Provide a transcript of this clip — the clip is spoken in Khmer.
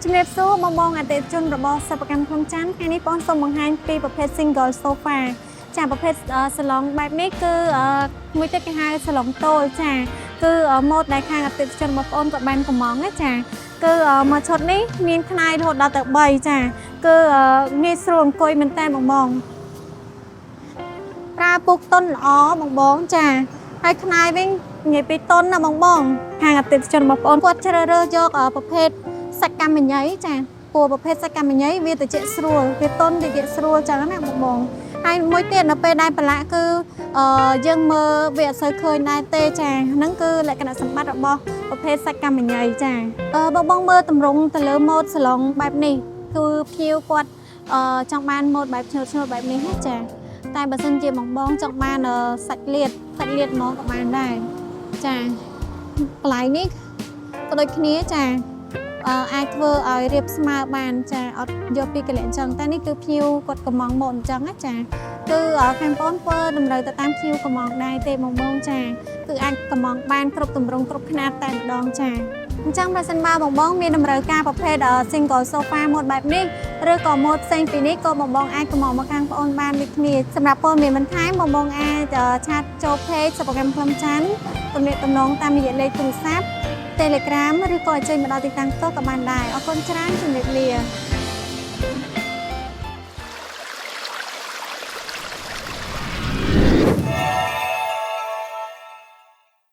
ជំរាបសួរបងអតិថិជនរបស់សិប្បកម្មភ្នំច័ន្ទថ្ងៃនេះបងសូមបង្ហាញពីប្រភេទ single sofa ចាប្រភេទសាឡុងបែបនេះគឺមួយទៀតគេហៅសាឡុងតូលចាគឺម៉ូដដែលខាងអតិថិជនបងប្អូនក៏បានកំងណាចាគឺមួយឈុតនេះមានខ្នាយរហូតដល់ទៅ3ចាគឺងាយស្រួលអង្គុយមែនតើបងប្រើពុកតុនល្អបងចាហើយខ្នាយវិញនិយាយពីតុនណាបងខាងអតិថិជនបងប្អូនគាត់ជ្រើសរើសយកប្រភេទសាច់កាំញ៉ៃចាព្រោះប្រភេទសាច់កាំញ៉ៃវាត្រជាក់ស្រួលវាតុនត្រជាក់ស្រួលចឹងណាបងហើយមួយទៀតនៅពេលដែលប្រឡាក់គឺយើងមើលវាអត់សូវឃើញដែរទេចាហ្នឹងគឺលក្ខណៈសម្បត្តិរបស់ប្រភេទសាច់កាំញ៉ៃចាបងមើលតម្រង់ទៅលើម៉ូដសាឡុងបែបនេះគឺភ្ញៀវគាត់ចង់បានម៉ូដបែបឆ្នូតបែបនេះណាចាតែបើសិនជាបងចង់បានសាច់លាតមកក៏បានដែរចាកន្លែងនេះក៏ដូចគ្នាចាអាចធ្វើឲ្យរៀបស្មើបានចាអត់យកពីកលៈអញ្ចឹងតែនេះគឺភ្ញៀវគាត់កំងម៉ូដអញ្ចឹងណាចាគឺខាងបងធ្វើតម្រូវទៅតាមភ្ញៀវកំងដែរទេបងចាគឺអាចកំងបានគ្រប់ទម្រង់គ្រប់ຂະຫນាតតែម្ដងចាអញ្ចឹងបើសិនបើបងមានតម្រូវការប្រភេទ single sofa ម៉ូដបែបនេះឬក៏ម៉ូដផ្សេងពីនេះក៏បងអាចកំងមកខាងបងបានដូចគ្នាសម្រាប់ព័ត៌មានបន្ថែមបងអាចឆាតចូល page សិប្បកម្មភ្នំច័ន្ទទំនាក់ទំនងតាមរយៈលេខទូរស័ព្ទTelegram ឬក៏អញ្ជើញមកដល់ទីតាំងផ្ទាល់ក៏បានដែរអរគុណច្រើនជំរាបលា